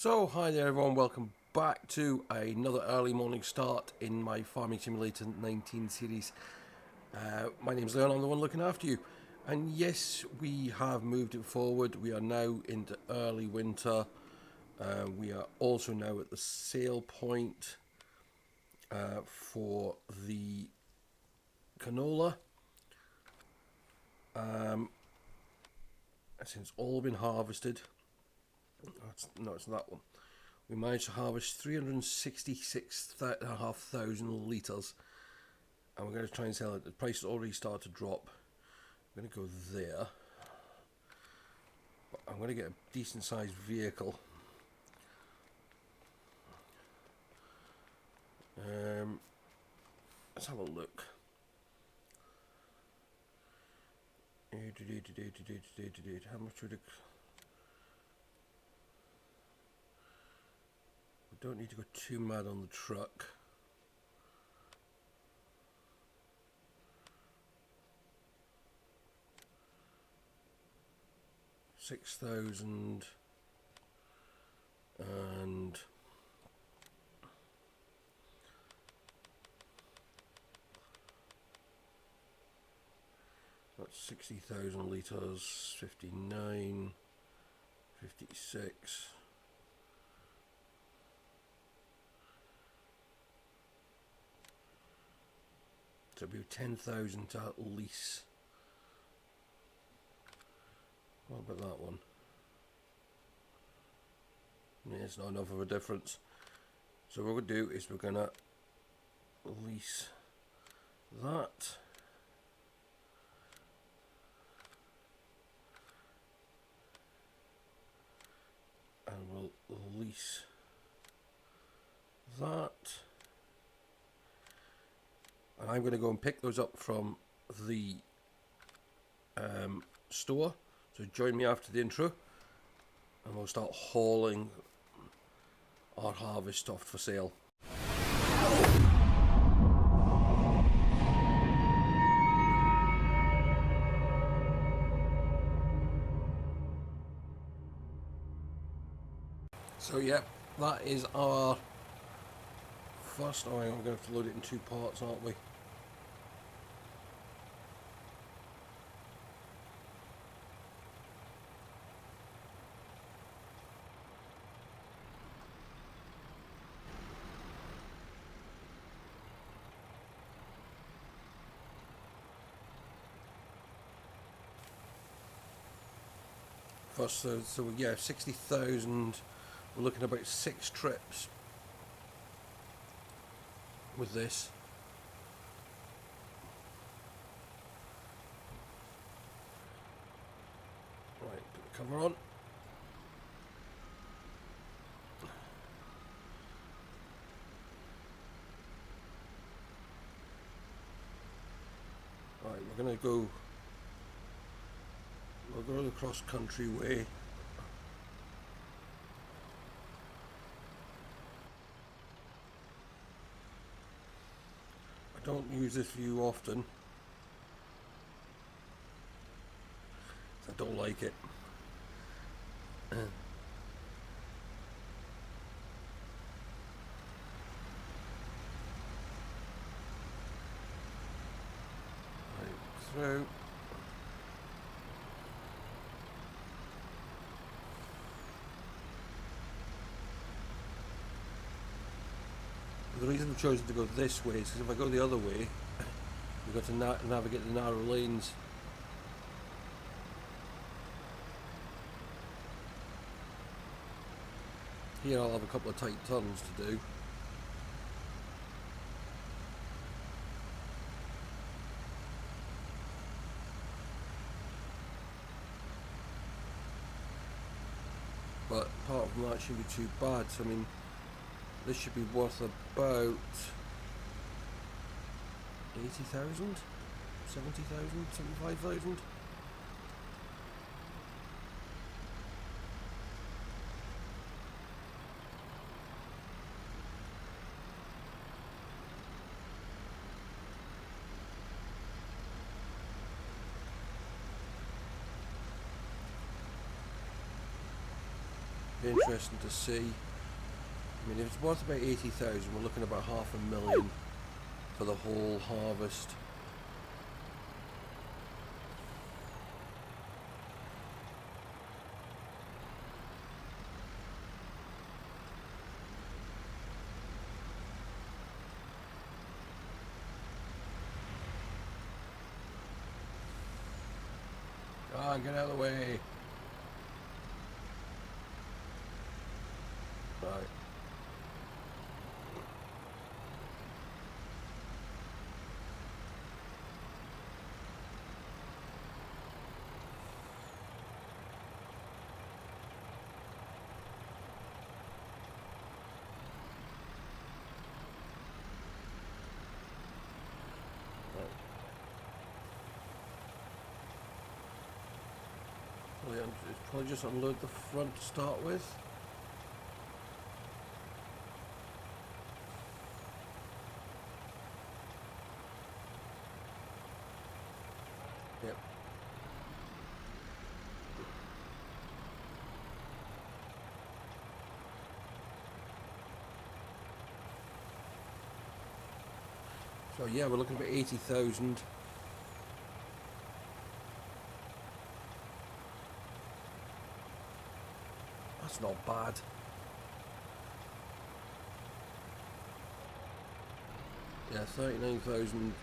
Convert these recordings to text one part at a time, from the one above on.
So, hi there everyone, welcome back to another early morning start in my Farming Simulator 19 series. My name's Leon, I'm the one looking after you. And yes, we have moved it forward. We are now into early winter. We are also now at the sale point for the canola. It's all been harvested. No, it's that one. We managed to harvest 366,500 litres, and we're going to try and sell it. The price has already started to drop. I'm going to go there. But I'm going to get a decent sized vehicle. Let's have a look. How much would it... We don't need to go too mad on the truck. $6,000 and that's 60,000 litres, 59, 56. So it'll be 10,000 to lease. What about that one? Yeah, it's not enough of a difference. So what we're going to do is we're going to lease that. And we'll lease that. And I'm going to go and pick those up from the store. So join me after the intro and we'll start hauling our harvest off for sale. So yeah, that is our first. Oh, hang on, we're going to have to load it in two parts, aren't we? First, so yeah, 60,000. We're looking at about 6 trips with this. Right, put the cover on. Right, we're going to go. We'll go the cross country way. I don't use this view often. I don't like it. Through. The reason I've chosen to go this way is because if I go the other way, you've got to navigate the narrow lanes. Here I'll have a couple of tight turns to do. But apart from that, it shouldn't be too bad. So I mean, this should be worth about 80,000, 70,000, 75,000. Be interesting to see. I mean, if it's worth about 80,000, we're looking at about $500,000 for the whole harvest. Ah, get out of the way. Right. It's probably just unload the front to start with. Yep. So yeah, we're looking at 80,000. That's not bad. Yeah, 39,000.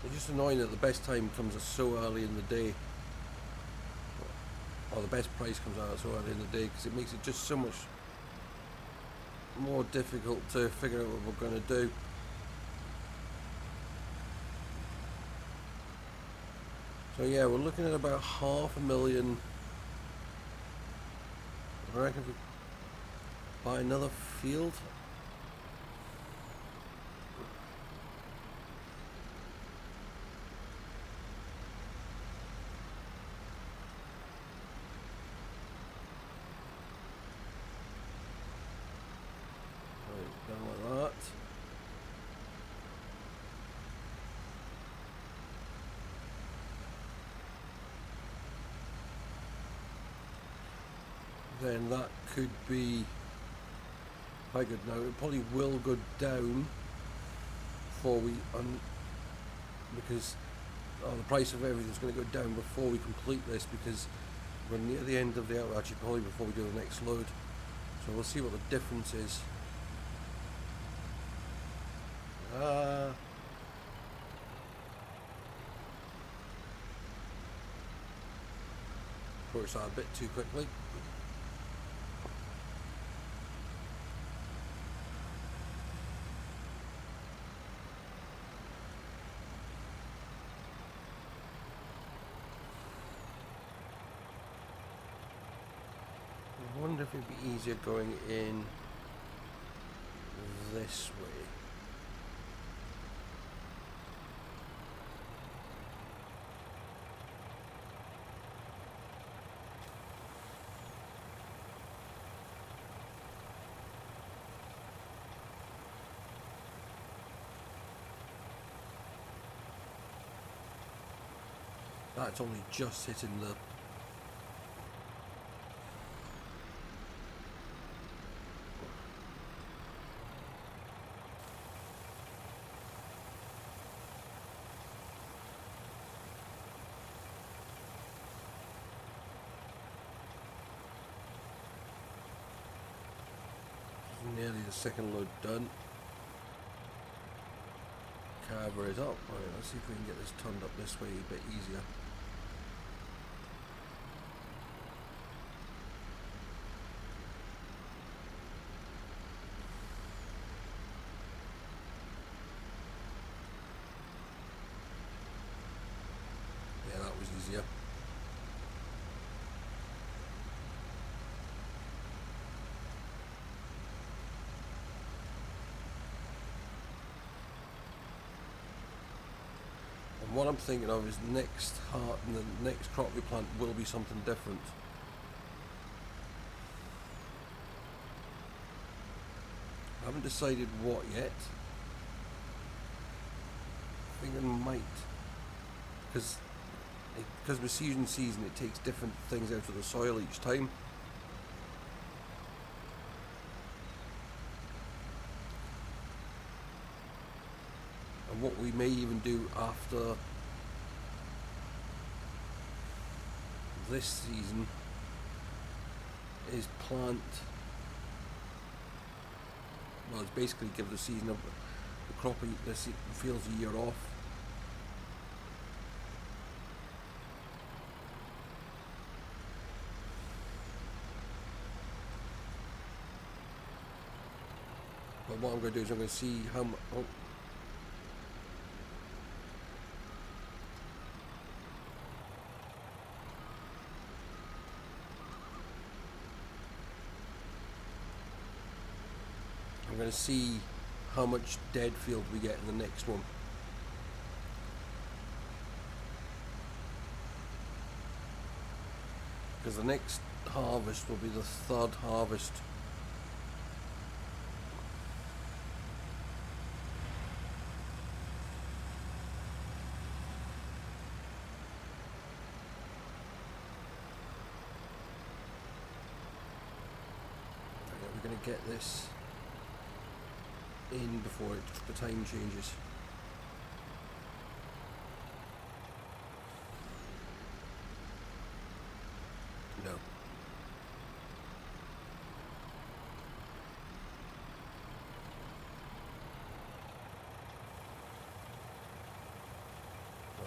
It's just annoying that the best time comes so early in the day. Or the best price comes out so early in the day, because it makes it just so much more difficult to figure out what we're going to do. So yeah, we're looking at about $500,000. I reckon if we buy another field. Right, like that. Then that could be quite good. Now it probably will go down before we because the price of everything's going to go down before we complete this, because we're near the end of the outlet, actually probably before we do the next load. So we'll see what the difference is. Pushed that a bit too quickly. I wonder if it'd be easier going in this way. That's only just hitting the nearly the second load done. Carver is up. Right, let's see if we can get this turned up this way a bit easier. Yeah, that was easier. what I'm thinking of is the next crop we plant will be something different. I haven't decided what yet. I think I might, because with season, it takes different things out of the soil each time. And what we may even do after this season is plant, well, it's basically give the season of the crop, the fields a year off. But what I'm going to do is I'm going to see how much. Oh. I'm going to see how much dead field we get in the next one. Because the next harvest will be the third harvest. We're going to get this in before the time changes. No.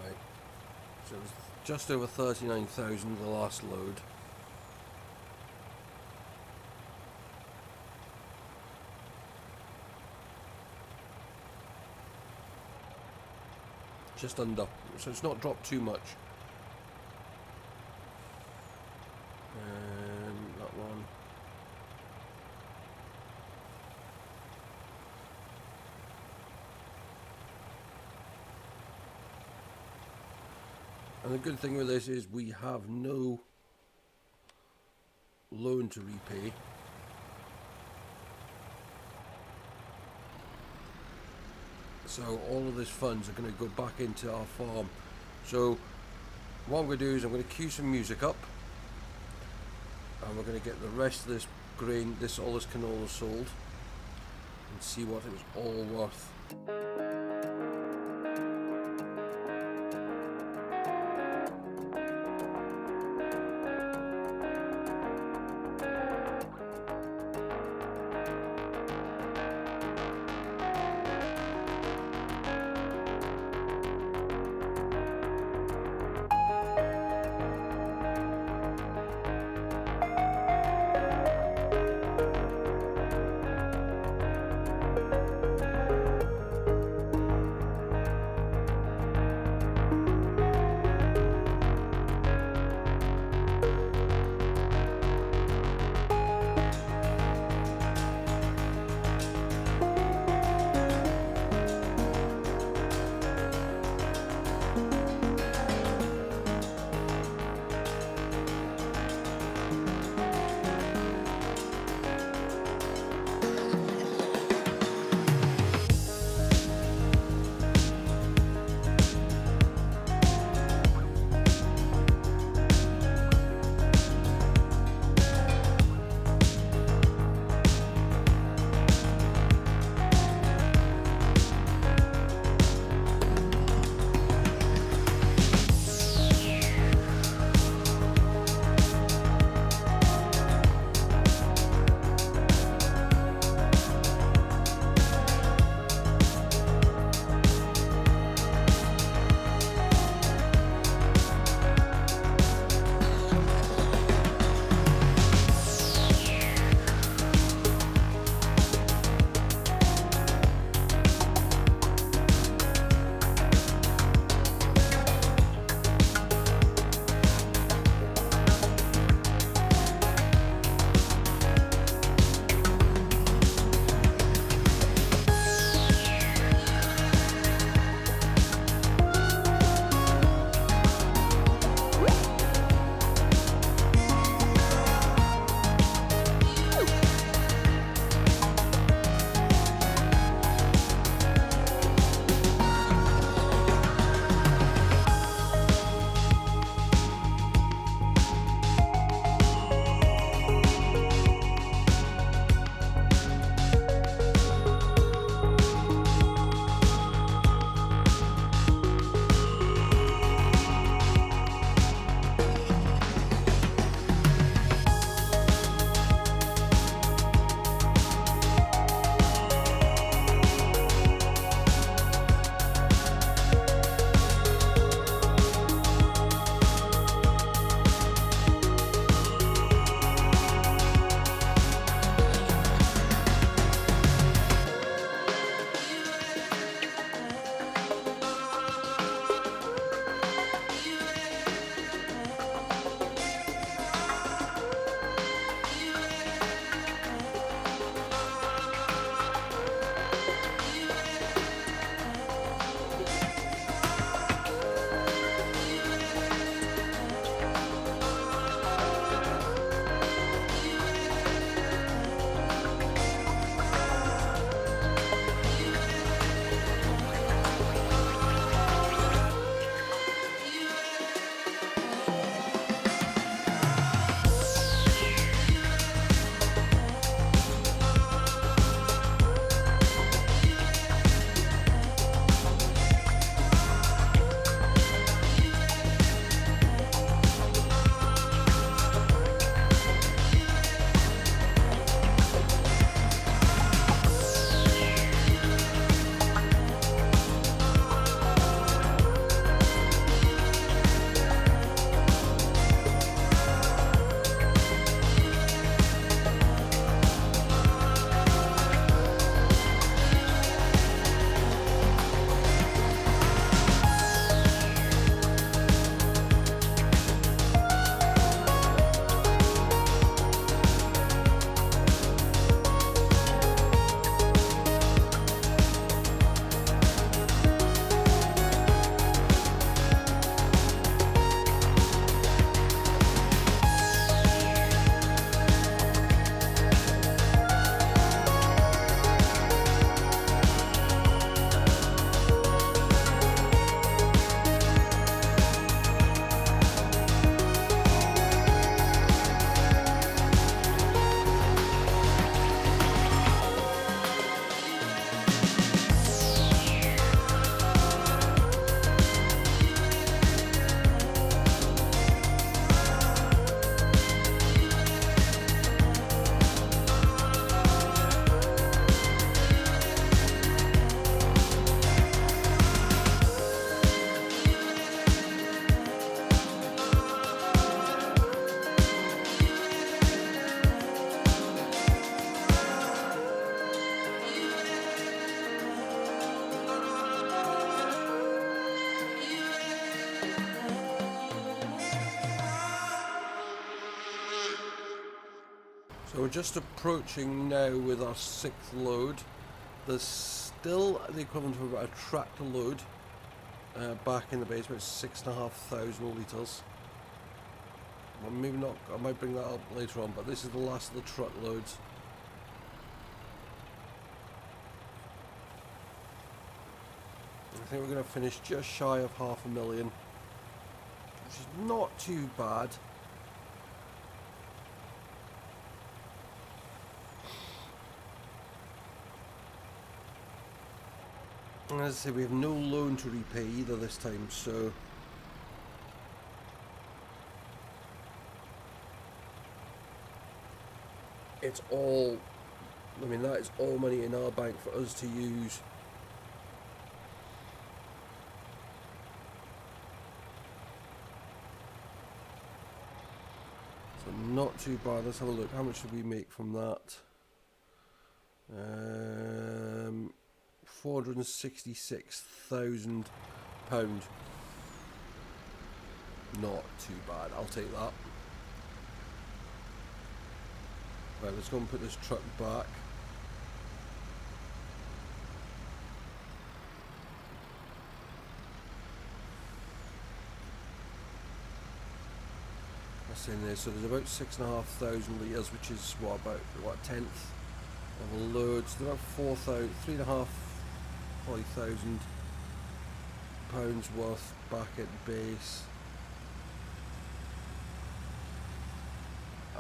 Right. So it was just over 39,000 the last load. Just under, so it's not dropped too much. That one. And the good thing with this is we have no loan to repay. So all of these funds are going to go back into our farm. So what I'm going to do is I'm going to cue some music up, and we're going to get the rest of this grain, all this canola sold, and see what it was all worth. So we're just approaching now with our 6th load. There's still the equivalent of about a tractor load back in the base, about 6,500 litres. Well, maybe not, I might bring that up later on, but this is the last of the truck loads. I think we're going to finish just shy of 500,000, which is not too bad. And as I say, we have no loan to repay either this time, so it's all, I mean, that is all money in our bank for us to use. So not too bad. Let's have a look. How much did we make from that? £466,000. Not too bad. I'll take that. Right, let's go and put this truck back. That's in there. So there's about 6,500 litres, which is what, about what, a tenth of a load. So about 4,000, 3,500 pounds worth back at base.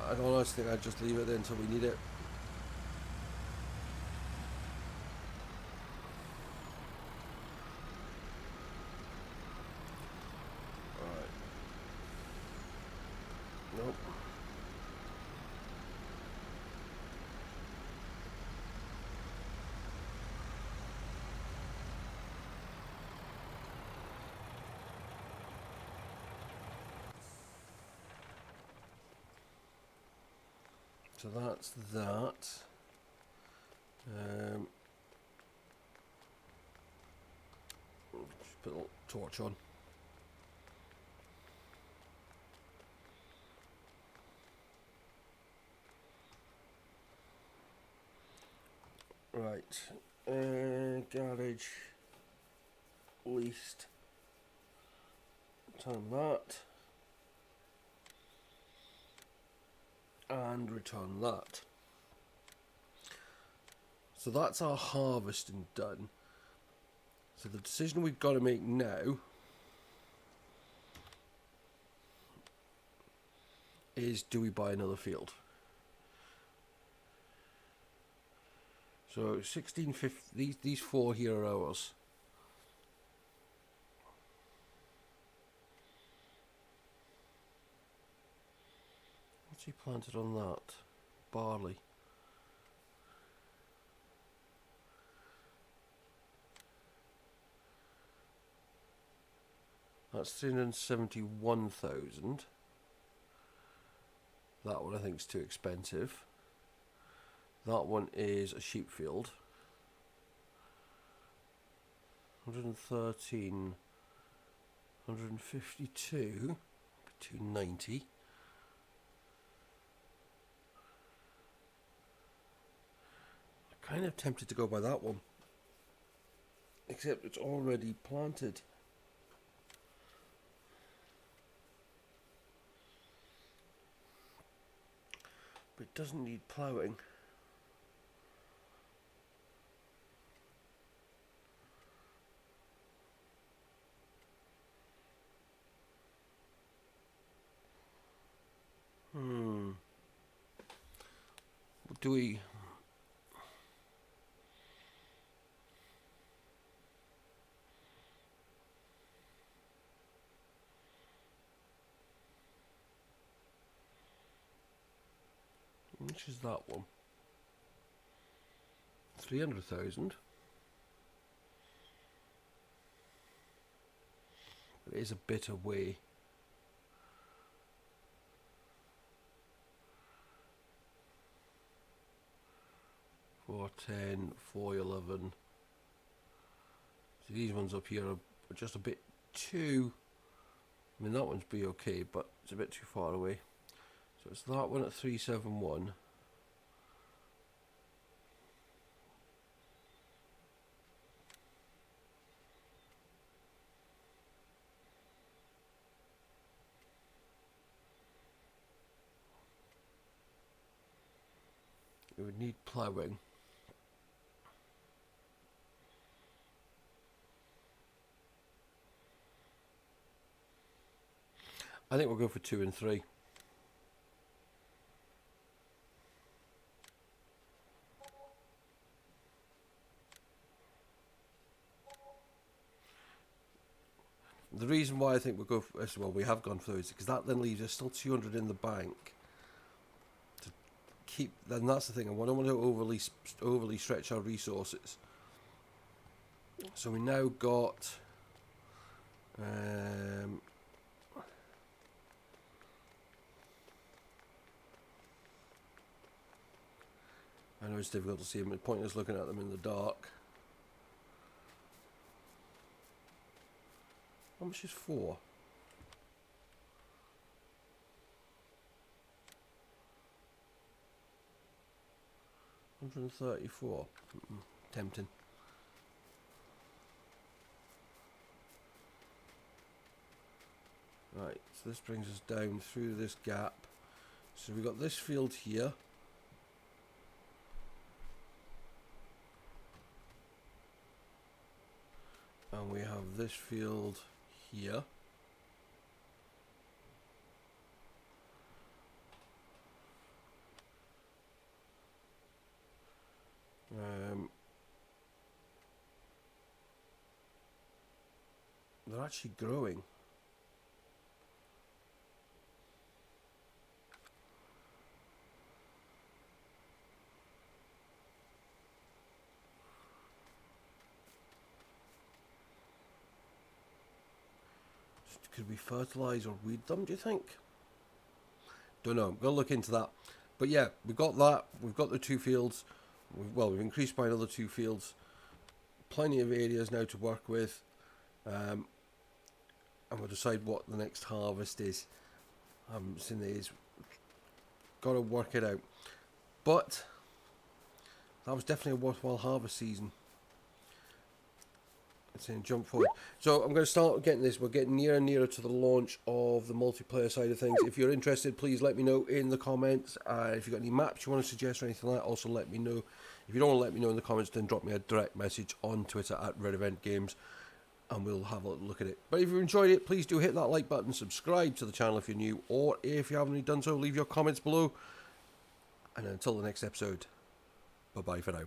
I don't honestly think I'd just leave it there until we need it. Alright. Nope. So that's that. Just put a little torch on. Right, garage leased. Turn that. And return that. So that's our harvesting done. So the decision we've got to make now is, do we buy another field? So 1650, these four here are ours. What's he planted on that? Barley. That's 371,000. That one I think is too expensive. That one is a sheep field. 113, 152, 290. I'm kind of tempted to go by that one, except it's already planted. But it doesn't need ploughing. Do we? Which is that one? 300,000. It is a bit away. $410, $411. So these ones up here are just a bit too. I mean, that one's be okay, but it's a bit too far away. So it's that one at 371. It would need ploughing. I think we'll go for 2 and 3. The reason why I think we'll go for, well, we have gone for those, because that then leaves us still 200 in the bank to keep. Then that's the thing. I don't want to overly stretch our resources. So we now got. I know it's difficult to see them. It's pointless looking at them in the dark. How much is 4? 134. Tempting. Right, so this brings us down through this gap. So we've got this field here. And we have this field here. They're actually growing. Could we fertilise or weed them, do you think? Don't know. We'll look into that. But yeah, we've got that. We've got the 2 fields. We've increased by another 2 fields. Plenty of areas now to work with. And we'll decide what the next harvest is. Got to work it out. But that was definitely a worthwhile harvest season. It's in jump forward. So I'm going to start getting this. We're getting nearer and nearer to the launch of the multiplayer side of things. If you're interested, please let me know in the comments. If you've got any maps you want to suggest or anything like that, also let me know. If you don't want to let me know in the comments, then drop me a direct message on Twitter at Red Event Games, and we'll have a look at it. But if you enjoyed it, please do hit that like button, subscribe to the channel if you're new, or if you haven't already done so, leave your comments below. And until the next episode, bye-bye for now.